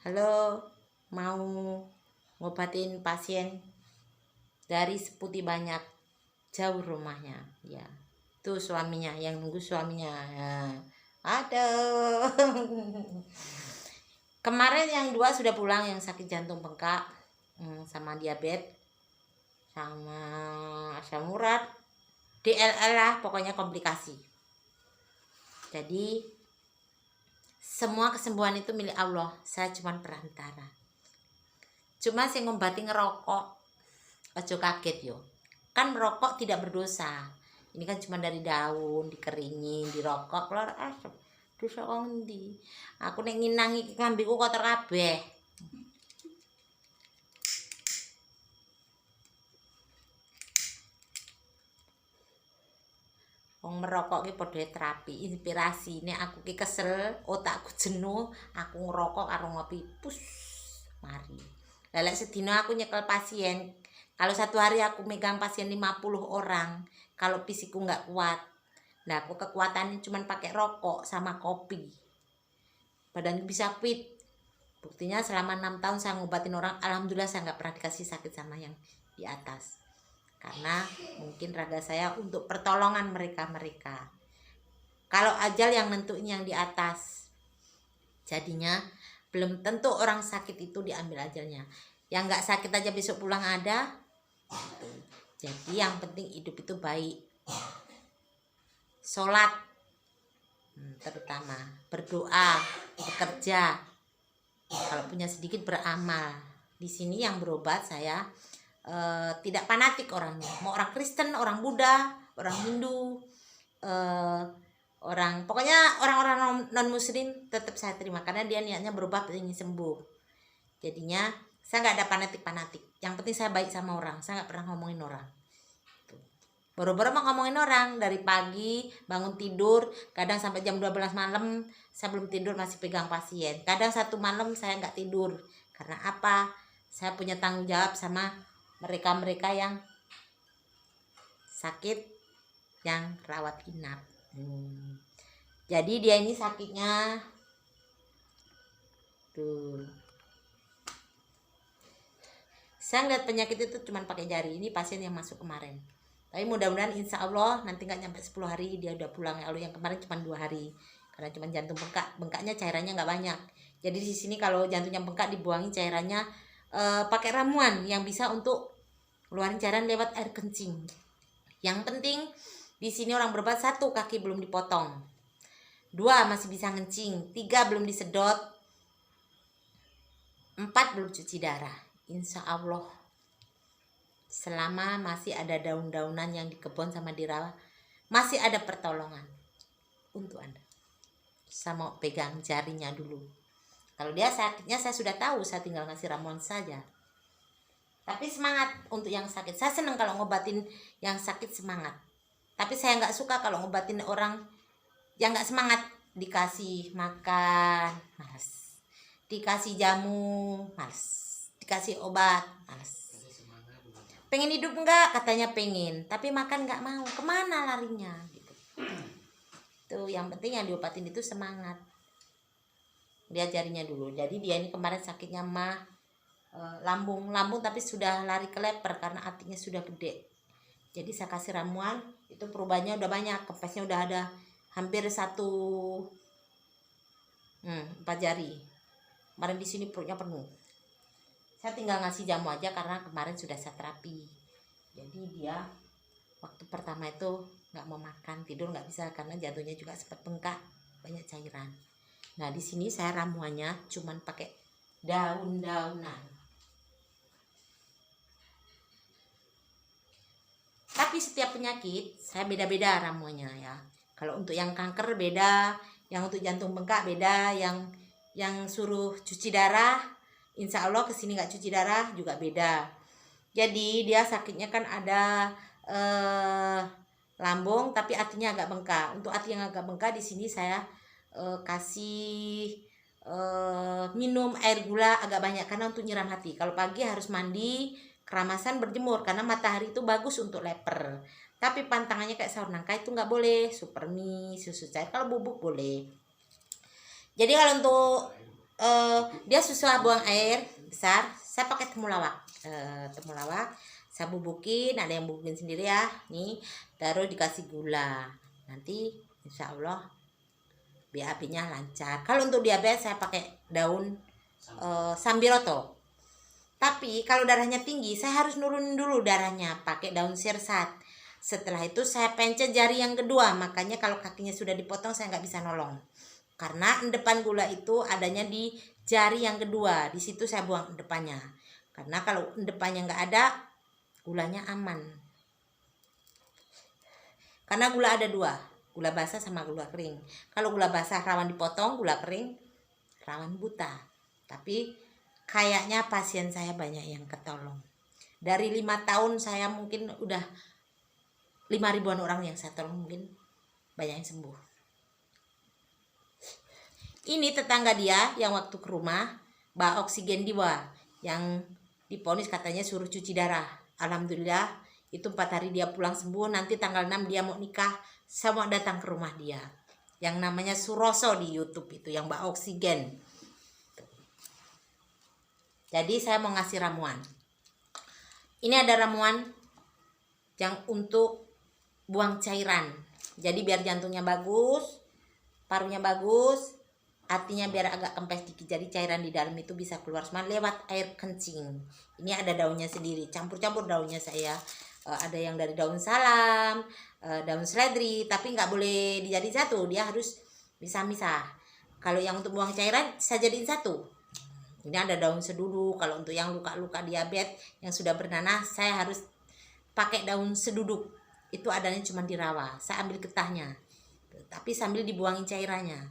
Halo, mau ngobatin pasien dari Seputi Banyak, jauh rumahnya. Ya, tuh suaminya yang nunggu suaminya. Ya. Aduh. Kemarin yang dua sudah pulang, yang sakit jantung bengkak, sama diabetes, sama asam urat, DLL lah, pokoknya komplikasi. Jadi semua kesembuhan itu milik Allah, saya cuma perantara. Cuma sing ngombati ngerokok, ojo kaget yo. Kan merokok tidak berdosa. Ini kan cuma dari daun, dikeringin, dirokok, keluar asap. Dosa wong ndi? Aku nek nginangi ngambiku kotor kabeh. Wong merokok ki padha terapi, inspirasi. Nek aku ki kesel, otakku jenuh, aku ngerokok karo ngopi, pus mari. Lelek sedina aku nyekel pasien. Kalau satu hari aku megang pasien 50 orang, kalau fisikku nggak kuat. Nah, aku kekuatannya cuma pakai rokok sama kopi. Badanku bisa fit. Buktinya selama 6 tahun saya ngobatin orang, alhamdulillah saya nggak pernah dikasih sakit sama yang di atas. Karena mungkin raga saya untuk pertolongan mereka-mereka. Kalau ajal yang nentuin yang di atas. Jadinya belum tentu orang sakit itu diambil ajalnya. Yang nggak sakit aja besok pulang ada. Jadi yang penting hidup itu baik. Sholat, terutama berdoa, bekerja. Kalau punya sedikit beramal. Di sini yang berobat saya tidak fanatik orangnya. Mau orang Kristen, orang Buddha, orang Hindu, pokoknya orang-orang non Muslim tetap saya terima karena dia niatnya berobat ingin sembuh. Jadinya saya nggak ada fanatik. Yang penting saya baik sama orang. Saya nggak pernah ngomongin orang. Baru-baru mau ngomongin orang dari pagi bangun tidur, kadang sampai jam 12 malam saya belum tidur masih pegang pasien. Kadang satu malam saya nggak tidur. Karena apa? Saya punya tanggung jawab sama mereka-mereka yang sakit, yang rawat inap. Jadi dia ini sakitnya tuh. Saya ngeliat penyakit itu cuma pakai jari. Ini pasien yang masuk kemarin. Tapi mudah-mudahan insya Allah nanti nggak nyampe 10 hari dia udah pulang. Lalu yang kemarin cuma 2 hari. Karena cuma jantung bengkak. Bengkaknya cairannya nggak banyak. Jadi di sini kalau jantungnya bengkak dibuangi cairannya pakai ramuan yang bisa untuk keluarin cairan lewat air kencing. Yang penting di sini orang berobat 1 kaki belum dipotong, 2 masih bisa ngencing, 3 belum disedot, 4 belum cuci darah. Insya Allah selama masih ada daun-daunan yang di kebun sama dirawat, masih ada pertolongan untuk Anda. Saya mau pegang jarinya dulu. Kalau dia sakitnya saya sudah tahu, saya tinggal ngasih ramuan saja. Tapi semangat untuk yang sakit. Saya senang kalau ngobatin yang sakit semangat. Tapi saya nggak suka kalau ngobatin orang yang nggak semangat. Dikasih makan, males. Dikasih jamu, males. Dikasih obat, males. Pengen hidup enggak? Katanya pengen. Tapi makan nggak mau. Kemana larinya? Gitu. Tuh yang penting yang diobatin itu semangat. Lihat jarinya dulu. Jadi dia ini kemarin sakitnya lambung tapi sudah lari ke leper karena artinya sudah gede. Jadi saya kasih ramuan, itu perubahannya udah banyak, kempesnya udah ada hampir 4 jari. Kemarin di sini perutnya penuh. Saya tinggal ngasih jamu aja karena kemarin sudah saya terapi. Jadi dia waktu pertama itu nggak mau makan, tidur nggak bisa karena jantungnya juga sempat bengkak, banyak cairan. Nah di sini saya ramuannya cuman pakai daun-daunan. Tapi setiap penyakit saya beda-beda ramuannya ya. Kalau untuk yang kanker beda, yang untuk jantung bengkak beda, yang suruh cuci darah, insya Allah kesini nggak cuci darah juga beda. Jadi dia sakitnya kan ada lambung tapi artinya agak bengkak. Untuk arti yang agak bengkak di sini saya kasih minum air gula agak banyak karena untuk nyiram hati. Kalau pagi harus mandi, keramasan, berjemur karena matahari itu bagus untuk leper. Tapi pantangannya kayak sayur nangka itu nggak boleh. Super mie, susu cair, kalau bubuk boleh. Jadi kalau untuk dia susah buang air besar, saya pakai temulawak. Temulawak saya bubukin, ada yang bubukin sendiri ya. Nih, taruh dikasih gula. Nanti insya Allah BAB-nya lancar. Kalau untuk diabetes saya pakai daun sambiroto. Tapi kalau darahnya tinggi, saya harus nurunin dulu darahnya pakai daun sirsat. Setelah itu saya pencet jari yang kedua. Makanya kalau kakinya sudah dipotong saya nggak bisa nolong. Karena endepan gula itu adanya di jari yang kedua. Di situ saya buang endepannya. Karena kalau endepannya nggak ada, gulanya aman. Karena gula ada dua, gula basah sama gula kering. Kalau gula basah rawan dipotong, gula kering rawan buta. Tapi kayaknya pasien saya banyak yang ketolong. Dari 5 tahun saya mungkin udah 5.000-an orang yang saya tolong, mungkin banyak yang sembuh. Ini tetangga dia yang waktu ke rumah, Mbak Oksigen Diwa, yang diponis katanya suruh cuci darah. Alhamdulillah itu 4 hari dia pulang sembuh. Nanti tanggal 6 dia mau nikah, saya mau datang ke rumah dia. Yang namanya Suroso di YouTube itu, yang Mbak Oksigen. Jadi saya mau ngasih ramuan. Ini ada ramuan yang untuk buang cairan. Jadi biar jantungnya bagus, parunya bagus, hatinya biar agak kempes dikit. Jadi cairan di dalam itu bisa keluar semua lewat air kencing. Ini ada daunnya sendiri, campur-campur daunnya saya. Ada yang dari daun salam, daun seledri, tapi nggak boleh dijadiin satu, dia harus misah-misah. Kalau yang untuk buang cairan saya jadiin satu. Ini ada daun sedudu. Kalau untuk yang luka-luka diabetes yang sudah bernanah, saya harus pakai daun seduduk. Itu adanya cuma di rawa. Saya ambil getahnya, tapi sambil dibuangin cairannya.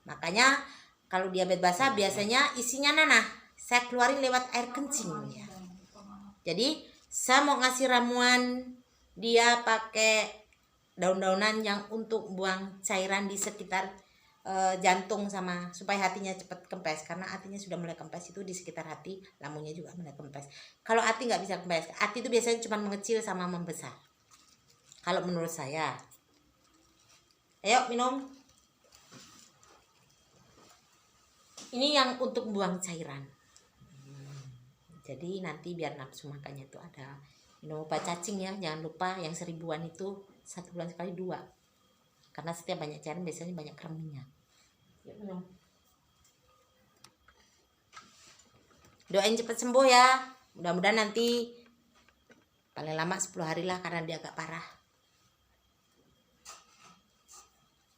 Makanya kalau diabetes basah biasanya isinya nanah, saya keluarin lewat air kencing ya. Jadi saya mau ngasih ramuan dia pakai daun-daunan yang untuk buang cairan di sekitar jantung, sama supaya hatinya cepat kempes. Karena hatinya sudah mulai kempes itu di sekitar hati, lambungnya juga mulai kempes. Kalau hati nggak bisa kempes, hati itu biasanya cuma mengecil sama membesar. Kalau menurut saya. Ayo minum. Ini yang untuk buang cairan. Jadi nanti biar nafsu makannya itu ada. Minum obat cacing ya, jangan lupa yang 1000-an itu 1 bulan sekali 2. Karena setiap banyak cairan biasanya banyak kerminya. Yuk minum. Doain cepat sembuh ya. Mudah-mudahan nanti paling lama 10 hari lah, karena dia agak parah.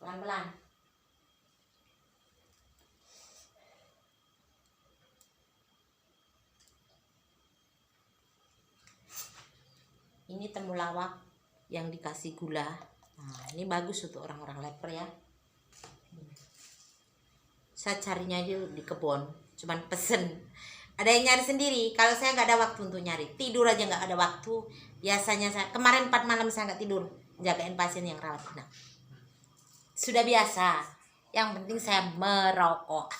Pelan-pelan. Ini temulawak yang dikasih gula. Nah, ini bagus untuk orang-orang leper ya. Saya carinya di kebun, cuman pesen. Ada yang nyari sendiri. Kalau saya nggak ada waktu untuk nyari, tidur aja nggak ada waktu. Biasanya saya kemarin 4 malam saya nggak tidur, jagain pasien yang rawat inap. Sudah biasa. Yang penting saya merokok.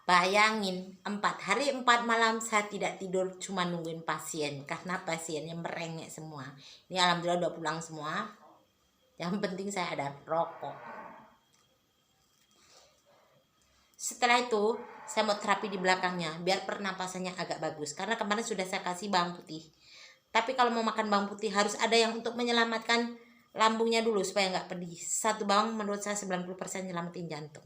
Bayangin 4 hari 4 malam saya tidak tidur, cuma nungguin pasien. Karena pasiennya merengek semua. Ini alhamdulillah udah pulang semua. Yang penting saya ada rokok. Setelah itu saya mau terapi di belakangnya, biar pernapasannya agak bagus. Karena kemarin sudah saya kasih bawang putih. Tapi kalau mau makan bawang putih harus ada yang untuk menyelamatkan lambungnya dulu supaya nggak pedih. 1 bawang menurut saya 90% nyelamatin jantung.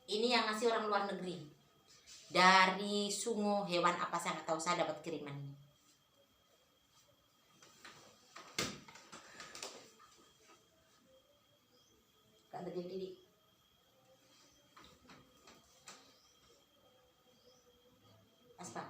Ini yang ngasih orang luar negeri. Dari Sungo hewan apa saya nggak tahu, saya dapat kiriman. Kak Didi. Aspa.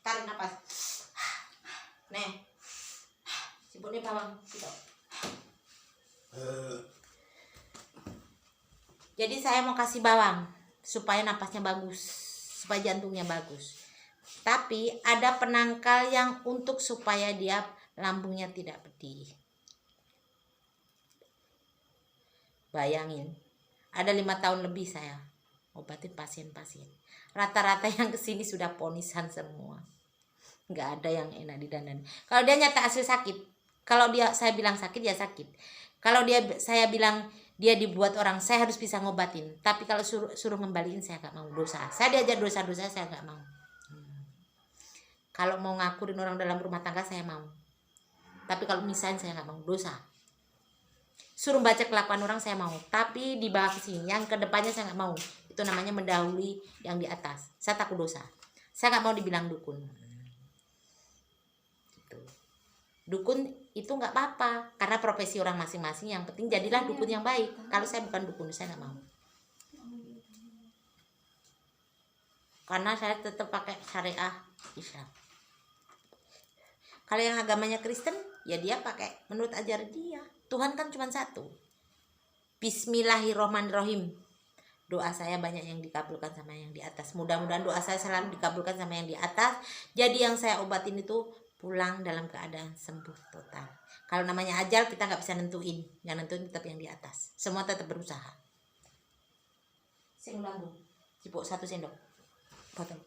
Tarik nafas. Nih. Siputnya bawang gitu. Jadi saya mau kasih bawang supaya napasnya bagus. supaya jantungnya bagus. Tapi ada penangkal yang untuk supaya dia lambungnya tidak pedih. Bayangin, ada 5 tahun lebih saya obatin pasien-pasien. Rata-rata yang kesini sudah ponisan semua. Nggak ada yang enak didandani. Kalau dia nyata hasil sakit, kalau saya bilang sakit ya sakit. Kalau saya bilang dia dibuat orang, saya harus bisa ngobatin. Tapi kalau suruh ngembaliin saya nggak mau, dosa. Saya diajar dosa-dosa, saya nggak mau. Kalau mau ngakurin orang dalam rumah tangga saya mau. Tapi kalau misalnya saya nggak mau, dosa. Suruh baca kelakuan orang saya mau, tapi di bawah sini yang kedepannya saya nggak mau. Itu namanya mendahului yang di atas. Saya takut dosa. Saya nggak mau dibilang dukun. Gitu. Dukun itu nggak apa-apa, karena profesi orang masing-masing. Yang penting jadilah dukun yang baik. Kalau saya bukan dukun, saya nggak mau. Karena saya tetap pakai syariah Islam. Kalau yang agamanya Kristen, ya dia pakai menurut ajaran dia. Tuhan kan cuma satu. Bismillahirrohmanirrohim. Doa saya banyak yang dikabulkan sama yang di atas. Mudah-mudahan doa saya selalu dikabulkan sama yang di atas. Jadi yang saya obatin itu pulang dalam keadaan sembuh total. Kalau namanya ajal kita nggak bisa nentuin. Yang nentuin tetap yang di atas. Semua tetap berusaha. Sing lambung. Cipuk 1 sendok. Potong.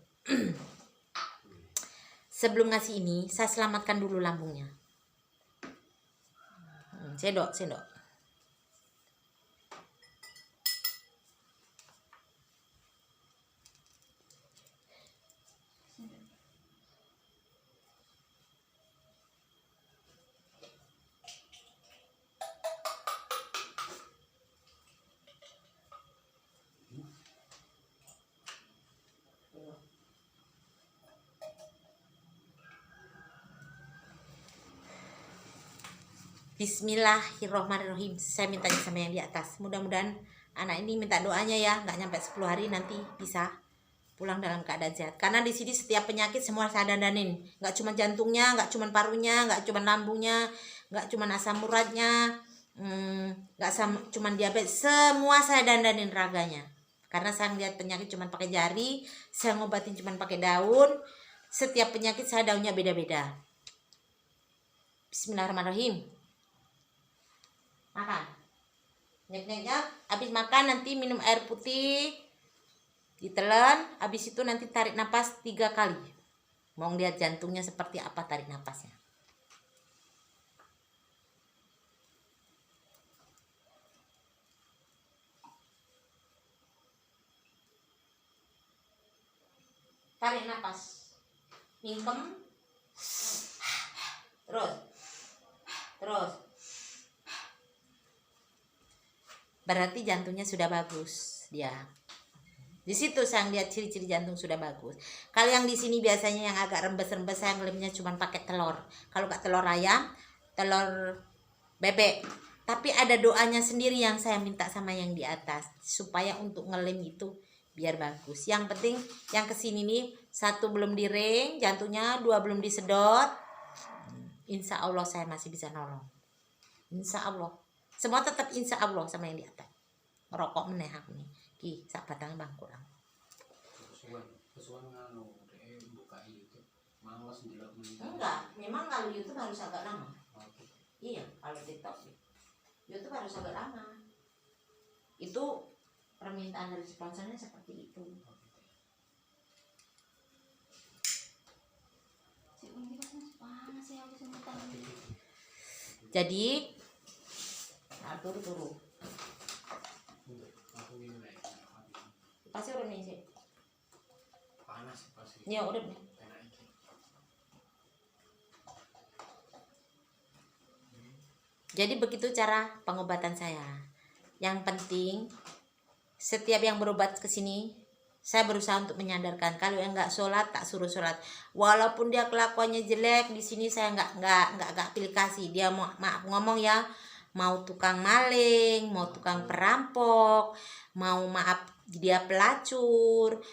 Sebelum ngasih ini, saya selamatkan dulu lambungnya. Sendok. Bismillahirrohmanirrohim. Saya mintanya sama yang di atas. Mudah-mudahan anak ini minta doanya ya, nggak nyampe 10 hari nanti bisa pulang dalam keadaan sehat. Karena di sini setiap penyakit semua saya dandanin. Nggak cuma jantungnya, nggak cuma parunya, nggak cuma lambungnya, nggak cuma asam uratnya, nggak cuma diabetes. Semua saya dandanin raganya. Karena saya lihat penyakit cuma pakai jari, saya ngobatin cuma pakai daun. Setiap penyakit saya daunnya beda-beda. Bismillahirrahmanirrahim. Makan. Nyek-nyek, habis makan nanti minum air putih, ditelan, habis itu nanti tarik napas 3 kali. Mau lihat jantungnya seperti apa tarik napasnya. Tarik napas. Mingkem. Terus. Berarti jantungnya sudah bagus dia. Di situ saya lihat ciri-ciri jantung sudah bagus. Kalau yang di sini biasanya yang agak rembes-rembes saya ngelemnya cuma pakai telur. Kalau nggak telur ayam, telur bebek. Tapi ada doanya sendiri yang saya minta sama yang di atas supaya untuk ngelem itu biar bagus. Yang penting yang kesini nih 1 belum diring jantungnya, 2 belum disedot. Insya Allah saya masih bisa nolong. Insya Allah. Semua tetap insya Allah sama yang di atas. Ngerokok meneh aku nih. Ki, sak batang bang kurang. Kesuan nganu buka YouTube. Males ndelok meneh. Enggak, memang kalau YouTube harus agak lama. Iya, kalau TikTok YouTube harus agak lama. Itu permintaan dari sponsornya seperti itu. Jadi turu pasti udah nih sih Panas pasti. ya udah nih. Jadi begitu cara pengobatan saya. Yang penting setiap yang berobat ke sini saya berusaha untuk menyadarkan. Kalau yang nggak sholat tak suruh sholat. Walaupun dia kelakuannya jelek, di sini saya nggak pilih kasih. Dia mau maaf ngomong ya, mau tukang maling, mau tukang perampok, mau maaf dia pelacur,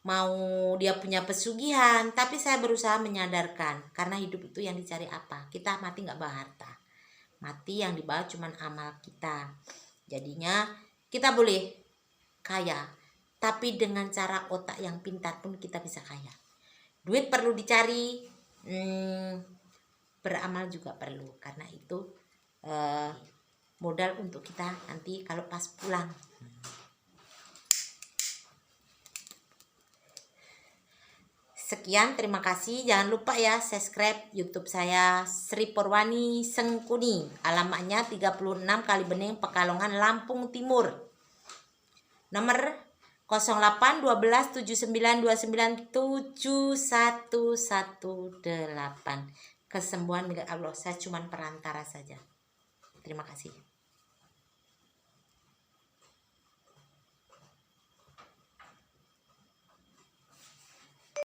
mau dia punya pesugihan. Tapi saya berusaha menyadarkan, karena hidup itu yang dicari apa? Kita mati nggak bawa harta, mati yang dibawa cuman amal kita. Jadinya kita boleh kaya, tapi dengan cara otak yang pintar pun kita bisa kaya. Duit perlu dicari, beramal juga perlu, karena itu modal untuk kita nanti kalau pas pulang. Sekian, terima kasih. Jangan lupa ya subscribe YouTube saya, Sri Purwani Sengkuni. Alamatnya 36 Kalibening, Pekalongan, Lampung Timur. Nomor 08 12 79 29 7118. Kesembuhan milik Allah. Saya cuma perantara saja. Terima kasih.